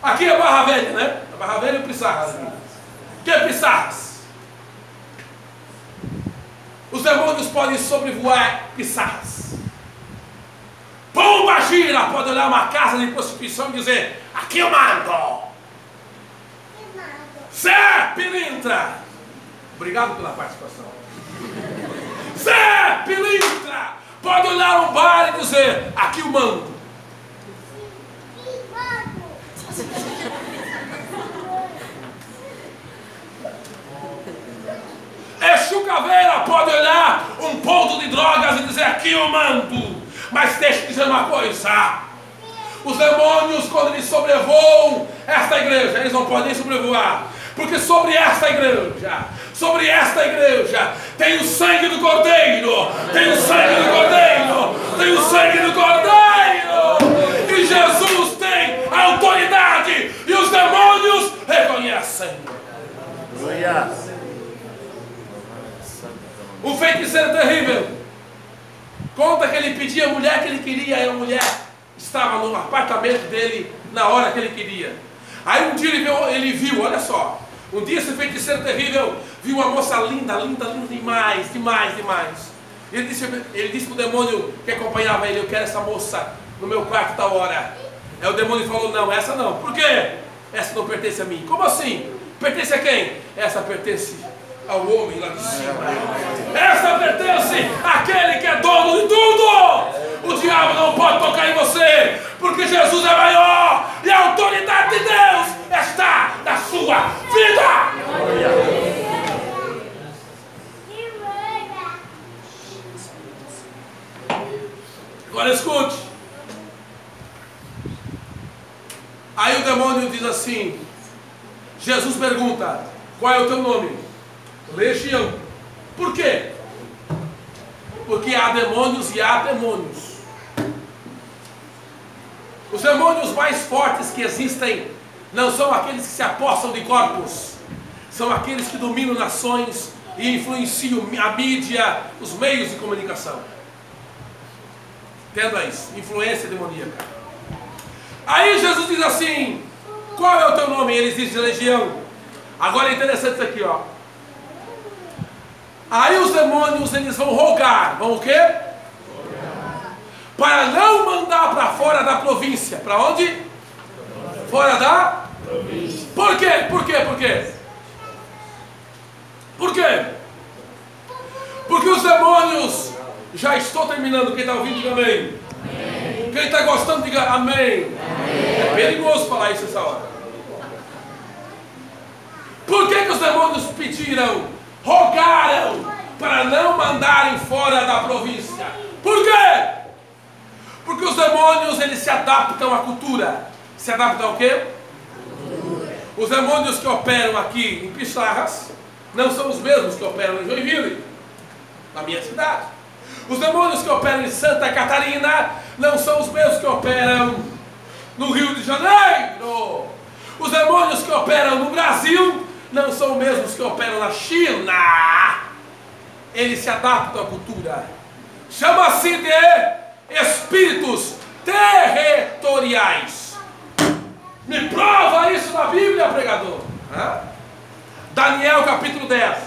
Aqui é Barra Velha, né? A Barra Velha é Pissarras. O que é Pissarras? Os demônios podem sobrevoar Pissarras. Pomba gira pode olhar uma casa de prostituição e dizer: aqui eu mando. Zé Pilintra, obrigado pela participação. Zé Pilintra pode olhar um bar e dizer: aqui eu mando. Exu Caveira pode olhar um ponto de drogas e dizer: aqui eu mando. Mas deixa eu dizer uma coisa: os demônios, quando eles sobrevoam esta igreja, eles não podem sobrevoar, porque sobre esta igreja tem o sangue do Cordeiro, tem o sangue do Cordeiro, tem o sangue do Cordeiro, e Jesus tem a autoridade, e os demônios reconhecem. Um feiticeiro terrível conta que ele pedia a mulher que ele queria, e a mulher estava no apartamento dele na hora que ele queria. Aí um dia ele viu, olha só, um dia esse feiticeiro terrível viu uma moça linda, linda, linda demais, demais, demais. Ele disse para o demônio que acompanhava ele: eu quero essa moça no meu quarto tal hora. Aí o demônio falou: não, essa não. Por quê? Essa não pertence a mim. Como assim? Pertence a quem? Essa pertence ao homem lá de cima. Essa pertence àquele que é dono de tudo. O diabo não pode tocar em você, porque Jesus é maior e a autoridade de Deus está na sua vida. Agora escute. Aí o demônio diz assim: Jesus pergunta: qual é o teu nome? Legião. Por quê? Porque há demônios e há demônios. Os demônios mais fortes que existem não são aqueles que se apossam de corpos, são aqueles que dominam nações e influenciam a mídia, os meios de comunicação. Entenda isso, influência demoníaca. Aí Jesus diz assim: qual é o teu nome? Eles dizem legião. Agora é interessante isso aqui, ó. Aí os demônios, eles vão rogar. Vão o quê? Rogar. Para não mandar para fora da província. Para onde? Fora da província. Por quê? Por quê? Por quê? Por quê? Porque os demônios... Já estou terminando. Quem está ouvindo, diga amém. Amém. Quem está gostando, diga amém. Amém. É perigoso falar isso essa hora. Por que os demônios pediram, rogaram para não mandarem fora da província? Por quê? Porque os demônios, eles se adaptam à cultura. Se adaptam ao quê? Os demônios que operam aqui em Pissarras não são os mesmos que operam em Joinville, na minha cidade. Os demônios que operam em Santa Catarina não são os mesmos que operam no Rio de Janeiro. Os demônios que operam no Brasil não são os mesmos que operam na China. Eles se adaptam à cultura. Chama-se de espíritos territoriais. Me prova isso na Bíblia, pregador. Daniel capítulo 10.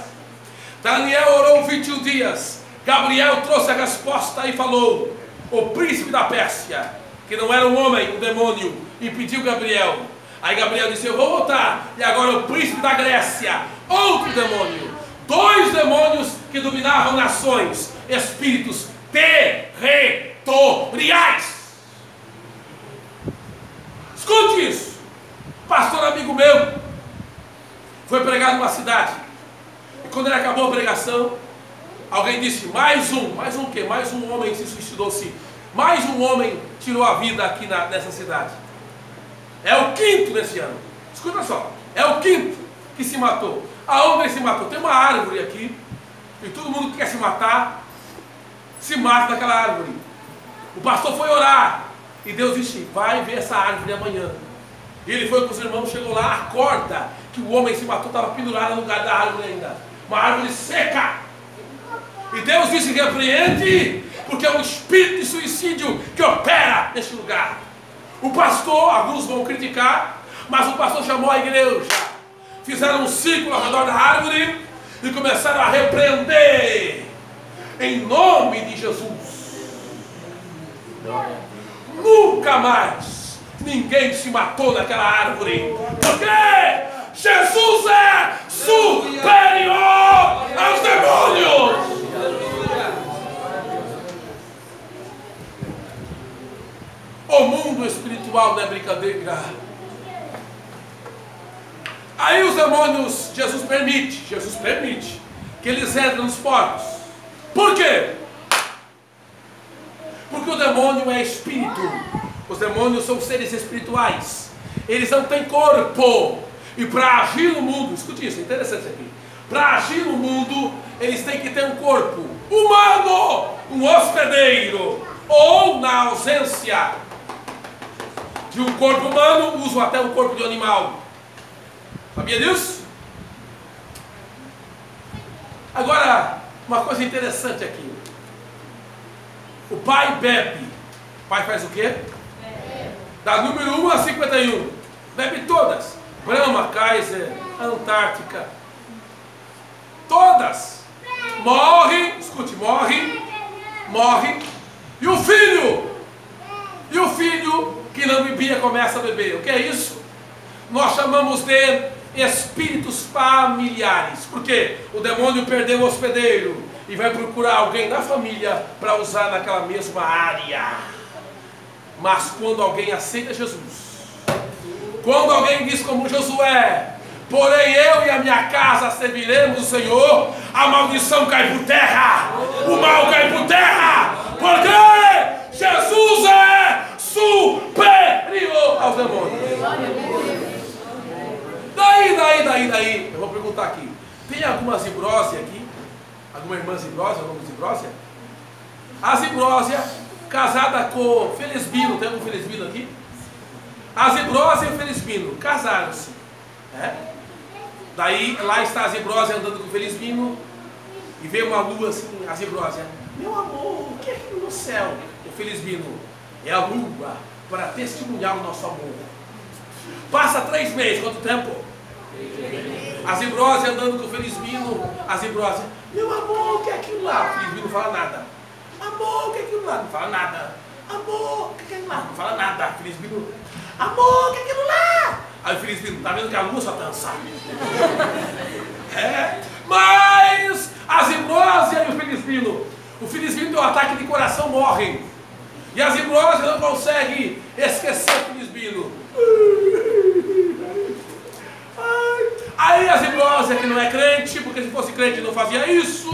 Daniel orou 21 dias. Gabriel trouxe a resposta e falou: o príncipe da Pérsia, que não era um homem, um demônio, impediu Gabriel. Aí Gabriel disse: eu vou voltar. E agora o príncipe da Grécia, outro demônio. 2 demônios que dominavam nações, espíritos territoriais. Escute isso. Pastor amigo meu foi pregar numa cidade, e quando ele acabou a pregação, alguém disse: mais um quê? Mais um homem se suicidou-se. Mais um homem tirou a vida aqui nessa cidade. É o 5º nesse ano. Escuta só, é o 5º que se matou. Aonde ele se matou? Tem uma árvore aqui, e todo mundo que quer se matar, se mata naquela árvore. O pastor foi orar, e Deus disse: vai ver essa árvore amanhã. E ele foi com os irmãos, chegou lá, a corda que o homem se matou estava pendurada no lugar da árvore ainda. Uma árvore seca. E Deus disse: repreende, porque é um espírito de suicídio que opera neste lugar. O pastor, alguns vão criticar, mas o pastor chamou a igreja. Fizeram um círculo ao redor da árvore e começaram a repreender em nome de Jesus. Nunca mais ninguém se matou naquela árvore, porque Jesus é superior aos demônios. O mundo espiritual não é brincadeira. Aí os demônios, Jesus permite que eles entrem nos porcos. Por quê? Porque o demônio é espírito. Os demônios são seres espirituais. Eles não têm corpo. E para agir no mundo, escute isso, é interessante isso aqui. Para agir no mundo, eles têm que ter um corpo humano, um hospedeiro. Ou, na ausência de um corpo humano, usam até um corpo de animal. Sabia disso? Agora, uma coisa interessante aqui. O pai bebe. O pai faz o quê? Da número 1 a 51. Bebe todas. Brahma, Kaiser, Antártica. Todas. Morre. Escute, morre. Morre. E o filho? E o filho que não bebia começa a beber. O que é isso? Nós chamamos de espíritos familiares. Por quê? O demônio perdeu o hospedeiro e vai procurar alguém da família para usar naquela mesma área. Mas quando alguém aceita Jesus, quando alguém diz como Josué: porém eu e a minha casa serviremos o Senhor, a maldição cai por terra, o mal cai por terra, porque Jesus é superior aos demônios. Daí, eu vou perguntar aqui: tem alguma Zibrósia aqui? Alguma irmã Zibrósia, o nome de Zibrósia? A Zibrósia, casada com Felisbino, tem algum Felisbino aqui? A Zibrósia e o Felisbino casaram-se. Daí, lá está a Zibrósia andando com o Felisbino, e vê uma lua assim, a Zibrósia: meu amor, o que é aquilo no céu? O Felisbino: é a lua para testemunhar o nosso amor. Passa 3 meses, quanto tempo? A Zibrósia andando com o Felisbino, a Zibrósia: meu amor, o que é aquilo lá? O Felisbino não fala nada. Amor, o que é aquilo lá? Não fala nada. Amor, o que é aquilo lá? Não fala nada. O Felisbino: amor, o que é aquilo lá? Aí o Felisbino: tá vendo que a lua só dança? Mas a Zibrósia e o Felisbino tem um ataque de coração, morrem. E a Zibrósia não consegue esquecer o Felisbino. Aí a Zibrósia, que não é crente, porque se fosse crente não fazia isso,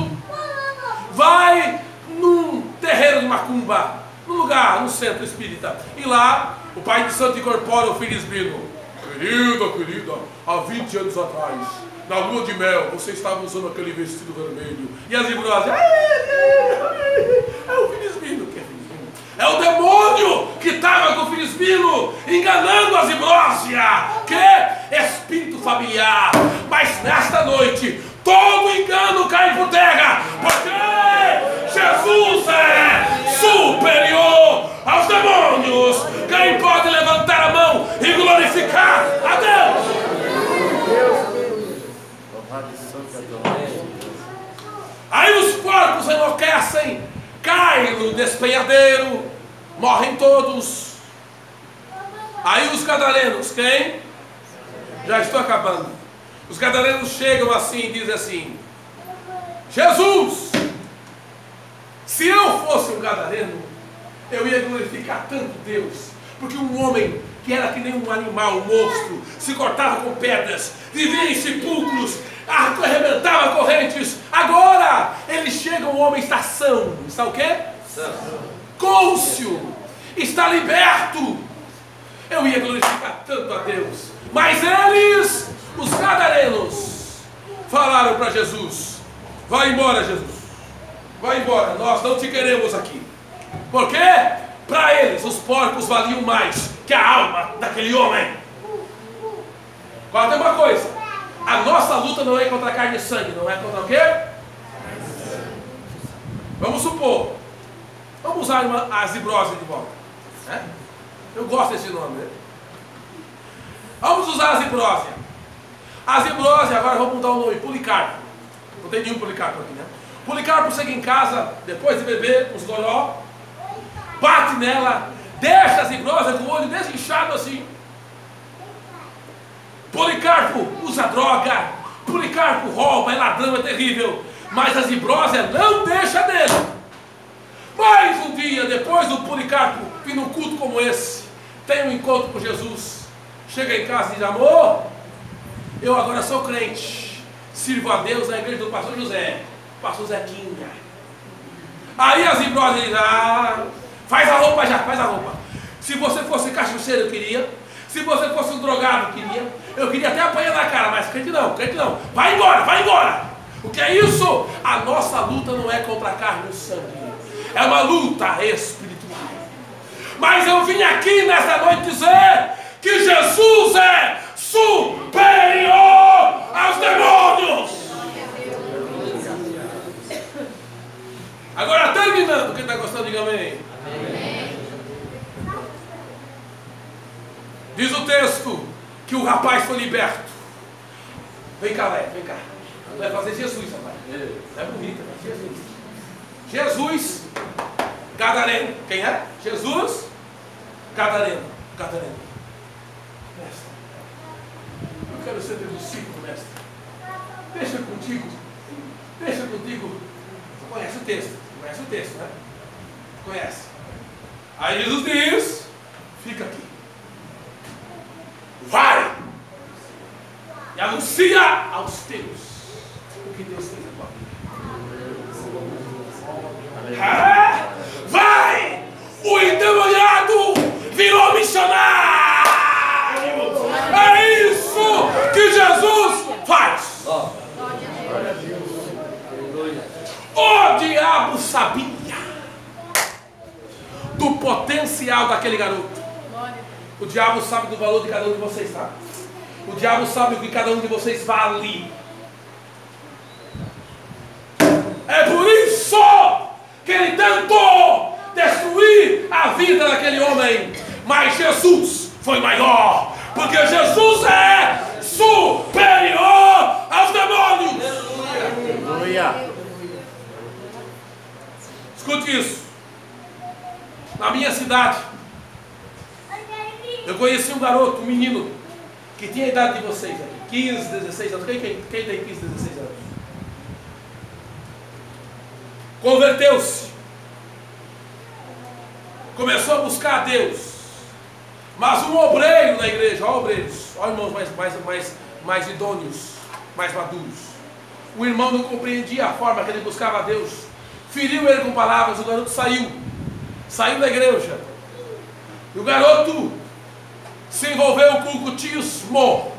vai num terreiro de macumba, num lugar, no centro espírita. E lá o pai de santo incorpora o Felisbino: querida, há 20 anos atrás, na lua de mel, você estava usando aquele vestido vermelho. E a Zibrósia: é o Felisbino. Que é Felisbino? É o demônio que estava com o Felisbino, enganando a Zibrósia, que é espírito familiar. Mas nesta noite, todo engano cai por terra, porque Jesus é superior aos demônios. Quem pode levantar a mão e glorificar a Deus? Aí os porcos enlouquecem, caem no despenhadeiro, morrem todos. Aí os gadarenos, quem? Já estou acabando. Os gadarenos chegam assim e dizem assim: Jesus, se eu fosse um gadareno, eu ia glorificar tanto Deus, porque um homem que era que nem um animal, um monstro, se cortava com pedras, vivia em sepulcros, arrebentava correntes. Agora ele chega, um homem está são. Está o quê? Cônscio. Está liberto. Eu ia glorificar tanto a Deus. Mas eles, os gadarenos, falaram para Jesus: vai embora, Jesus, vai embora, nós não te queremos aqui. Por quê? Para eles os porcos valiam mais que a alma daquele homem. Agora tem uma coisa. A nossa luta não é contra carne e sangue. Não é contra o quê? Vamos supor. Vamos usar a zibrose de volta. Né? Eu gosto desse nome. Né? Vamos usar a zibrose. A zibrose, agora vamos mudar o nome. Policarpo. Não tem nenhum Policarpo aqui, né? Policarpo chega em casa, depois de beber uns goró, bate nela, deixa a zibrose com o olho desinchado assim. Policarpo usa droga, Policarpo rouba, é ladrão, é terrível, mas a zibrose não deixa dele. Mais um dia depois do Policarpo vir num culto como esse, tem um encontro com Jesus, chega em casa e diz: amor, eu agora sou crente, sirvo a Deus na igreja do pastor José, pastor Zequinha. Aí a zibrose diz: ah, faz a roupa já, faz a roupa. Se você fosse cachaceiro, eu queria. Se você fosse um drogado, eu queria até apanhar na cara, mas crente não, vai embora, vai embora. O que é isso? A nossa luta não é contra a carne e o sangue, é uma luta espiritual. Mas eu vim aqui nessa noite dizer que Jesus é superior aos demônios. Agora terminando, quem está gostando, diga amém. Diz o texto que o rapaz foi liberto. Vem cá, Léo, vem cá. Vai fazer Jesus, rapaz. É bonita, mas Jesus. Jesus Gadareno. Quem é? Jesus Gadareno. Mestre, eu quero ser teu discípulo, mestre. Deixa contigo. Você conhece o texto, né? Conhece. Aí Jesus diz: fica aqui. Vai e anuncia aos teus o que Deus fez agora. Vai! O endemoniado virou missionário! É isso que Jesus faz! O diabo sabia do potencial daquele garoto. O diabo sabe do valor de cada um de vocês, tá? O diabo sabe o que cada um de vocês vale. É por isso que ele tentou destruir a vida daquele homem. Mas Jesus foi maior, porque Jesus é superior aos demônios. Aleluia. Escute isso. Na minha cidade, eu conheci um garoto, um menino, que tinha a idade de vocês, 15, 16 anos. Quem tem 15, 16 anos? Converteu-se. Começou a buscar a Deus. Mas um obreiro na igreja, ó obreiros, ó irmãos mais idôneos, mais maduros. O irmão não compreendia a forma que ele buscava a Deus. Feriu ele com palavras, o garoto saiu da igreja. E o garoto se envolveu com o cultismo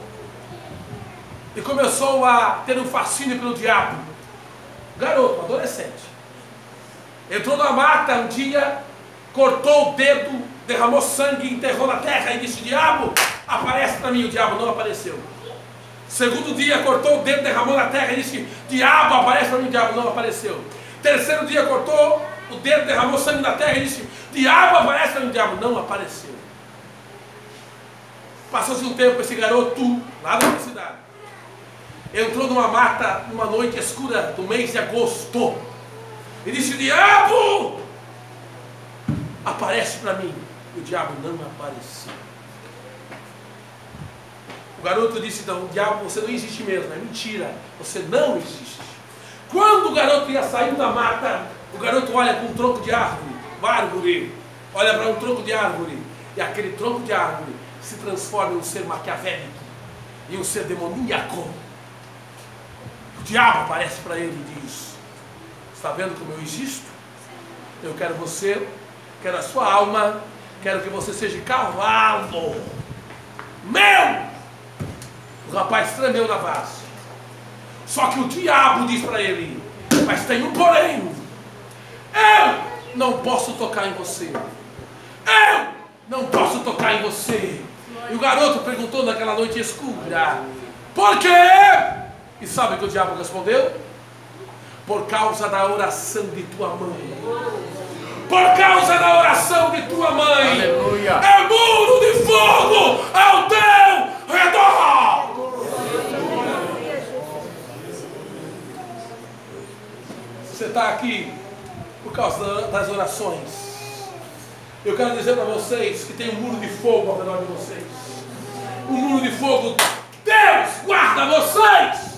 e começou a ter um fascínio pelo diabo. Garoto, adolescente, entrou na mata um dia, cortou o dedo, derramou sangue, enterrou na terra e disse: diabo, aparece para mim. O diabo não apareceu. Segundo dia, cortou o dedo, derramou na terra e disse: diabo, aparece para mim. O diabo não apareceu. Terceiro dia, cortou o dedo, derramou sangue na terra e disse: diabo, aparece para mim. O diabo não apareceu. Passou-se um tempo, esse garoto, lá na cidade, entrou numa mata, numa noite escura do mês de agosto, e disse: diabo, aparece para mim. E o diabo não apareceu. O garoto disse: não, diabo, você não existe mesmo, é mentira, você não existe. Quando o garoto ia sair da mata, o garoto olha para um tronco de árvore, olha para um tronco de árvore, e aquele tronco de árvore se transforma em um ser maquiavélico, em um ser demoníaco. O diabo aparece para ele e diz: está vendo como eu existo? Eu quero você, quero a sua alma, quero que você seja cavalo meu. O rapaz tremeu na base. Só que o diabo diz para ele: mas tem um porém, eu não posso tocar em você. Eu não posso tocar em você. E o garoto perguntou naquela noite escura: por quê? E sabe o que o diabo respondeu? Por causa da oração de tua mãe. Por causa da oração de tua mãe. Aleluia. É muro de fogo ao teu redor. Você está aqui por causa das orações. Eu quero dizer para vocês que tem um muro de fogo ao redor de vocês. Um muro de fogo. Deus guarda vocês.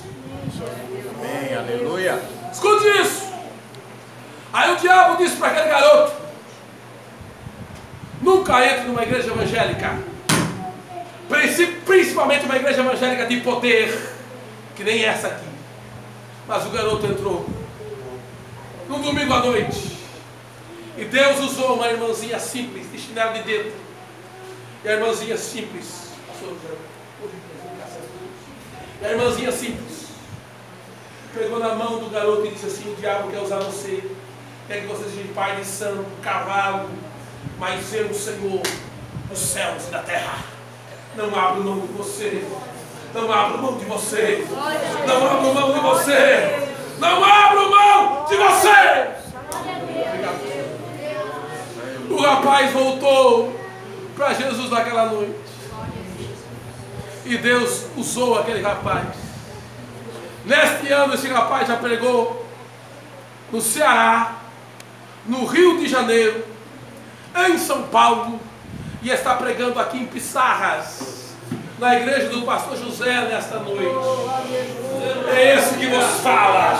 Amém, aleluia. Escute isso. Aí o diabo disse para aquele garoto: nunca entre numa igreja evangélica, principalmente uma igreja evangélica de poder, que nem essa aqui. Mas o garoto entrou num domingo à noite, e Deus usou uma irmãzinha simples, de chinelo de dedo. E a irmãzinha simples, a irmãzinha simples pegou na mão do garoto e disse assim: o diabo quer usar você, quer que você seja pai de santo, cavalo, mas eu, o Senhor dos céus e da terra, não abro mão de você, não abro mão de você, não abro mão de você, não abro mão de você. O rapaz voltou para Jesus naquela noite, e Deus usou aquele rapaz. Neste ano esse rapaz já pregou no Ceará, no Rio de Janeiro, em São Paulo, e está pregando aqui em Pissarras, na igreja do pastor José nesta noite. É esse que vos fala,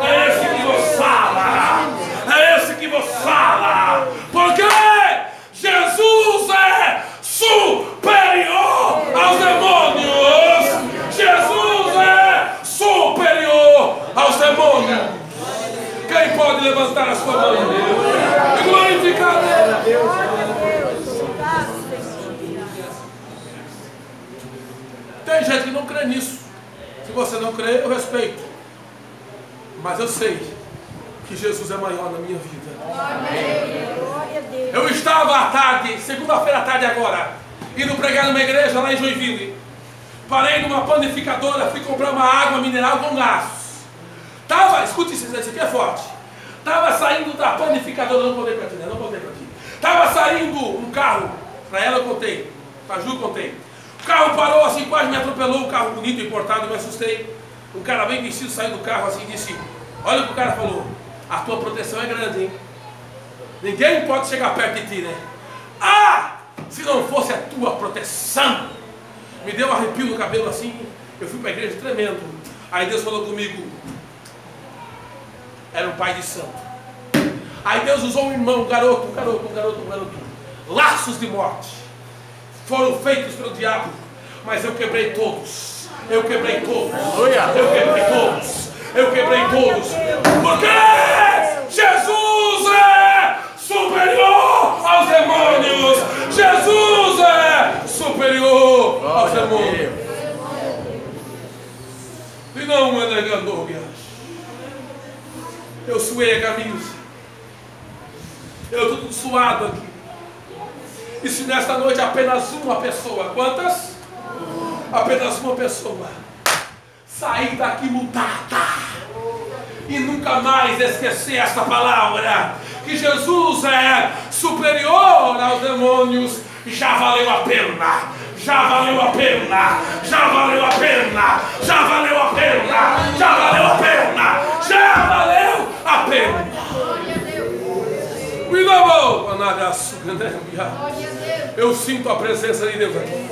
é esse que vos fala, é esse que vos fala, porque Jesus é superior aos demônios. Jesus é superior aos demônios. Quem pode levantar a sua mão e glorificar a Deus? Tem gente que não crê nisso. Se você não crê, eu respeito. Mas eu sei que Jesus é maior na minha vida. Eu estava à tarde, segunda-feira à tarde agora, indo pregar numa igreja lá em Joinville. Parei numa panificadora, fui comprar uma água mineral com gás. Escute isso aqui é forte. Estava saindo da panificadora, não contei para ti, né? Não contei para ti. Estava saindo um carro, para ela eu contei, para Ju eu contei. O carro parou assim, quase me atropelou, um carro bonito, importado, eu me assustei. Um cara bem vestido saiu do carro assim e disse: olha o que o cara falou, a tua proteção é grande, hein? Ninguém pode chegar perto de ti, né? Ah, se não fosse a tua proteção. Me deu um arrepio no cabelo assim, eu fui para a igreja tremendo. Aí Deus falou comigo, era um pai de santo. Aí Deus usou um irmão, um garoto. Laços de morte foram feitos pelo diabo, mas eu quebrei todos. Eu quebrei todos. Porque Jesus é superior aos demônios. Jesus é superior aos demônios. E não é negando, eu suei a camisa. Eu estou tudo suado aqui. E se nesta noite apenas uma pessoa, quantas? Apenas uma pessoa sair daqui mudada e nunca mais esquecer esta palavra, que Jesus é superior aos demônios, já valeu a pena. Já valeu a pena, já valeu a pena, já valeu a pena, já valeu a pena, já valeu a pena. Eu sinto a presença de Deus aqui.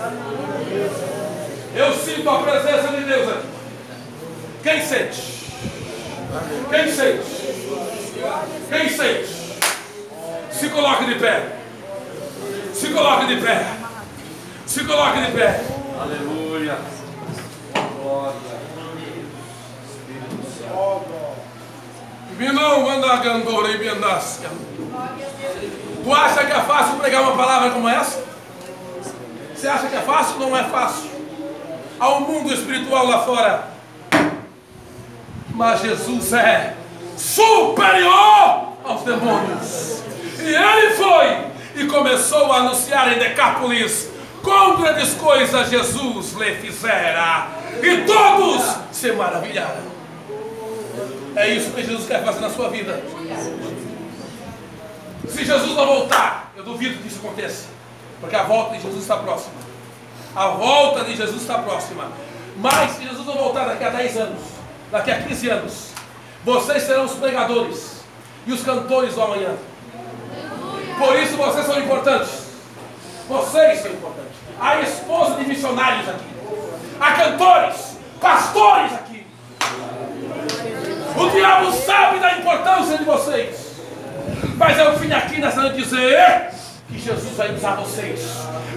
Eu sinto a presença de Deus aqui. Quem sente? Quem sente? Quem sente? Se coloque de pé. Se coloque de pé. Se coloque de pé. Aleluia. Glória. Minão anda gandora e biandasca. Tu acha que é fácil pregar uma palavra como essa? Você acha que é fácil? Não é fácil. Há um mundo espiritual lá fora. Mas Jesus é superior aos demônios. E ele foi e começou a anunciar em Decápolis quão grandes coisas Jesus lhe fizera, e todos se maravilharam. É isso que Jesus quer fazer na sua vida. Se Jesus não voltar, eu duvido que isso aconteça, porque a volta de Jesus está próxima. A volta de Jesus está próxima. Mas se Jesus não voltar daqui a 10 anos, daqui a 15 anos, vocês serão os pregadores e os cantores do amanhã. Por isso vocês são importantes. Vocês são importantes. Há esposa de missionários aqui. Há cantores, pastores aqui. O diabo sabe da importância de vocês. Mas eu vim aqui nessa noite dizer que Jesus vai usar vocês,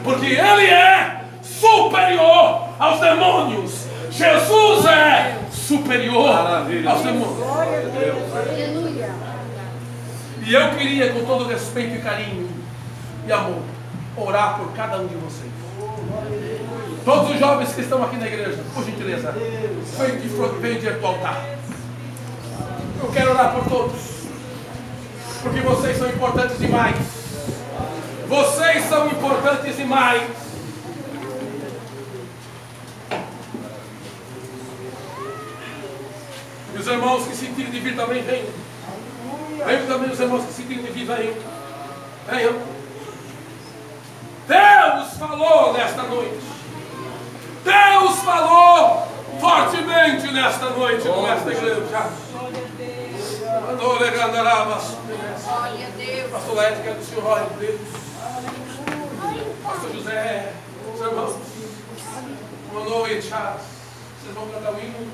porque Ele é superior aos demônios. Jesus é superior aos demônios. E eu queria, com todo respeito e carinho e amor, orar por cada um de vocês. Todos os jovens que estão aqui na igreja, por gentileza, venham diante do altar. Eu quero orar por todos, porque vocês são importantes demais. Vocês são importantes demais. E os irmãos que sentirem de vir também, venham. Venham também os irmãos que sentirem de vir, venham. Venham. Deus falou nesta noite. Deus falou fortemente nesta noite com esta igreja. Pastor Led, quero que o Senhor ore por eles. Pastor José, os irmãos. Boa noite, Charles. Vocês vão cantar o hino?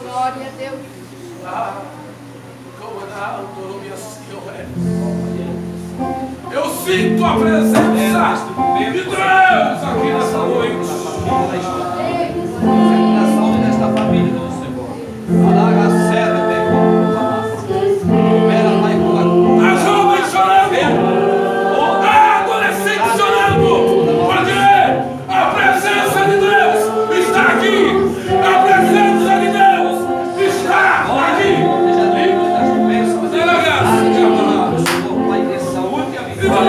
Glória a Deus. Eu sinto a presença de Deus aqui nessa noite. Na saúde desta família do Senhor. Alaga a serra, A jovem chorando, a adolescente chorando, porque a presença de Deus está aqui. A presença de Deus está aqui. Seja livre das bênçãos e da graça. O Senhor vai ter saúde e a vida. Vai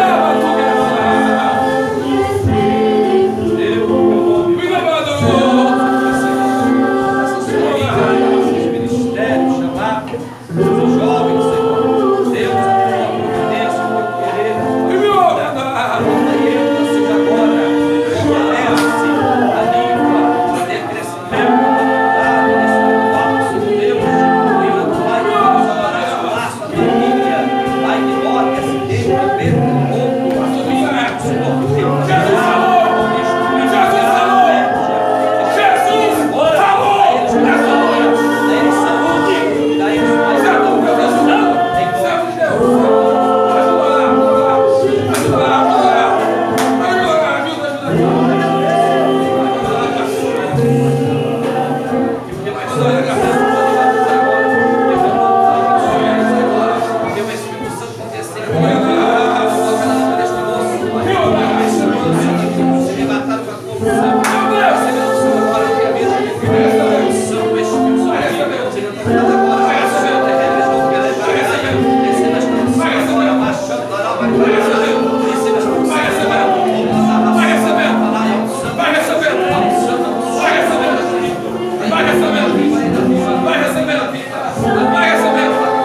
receber.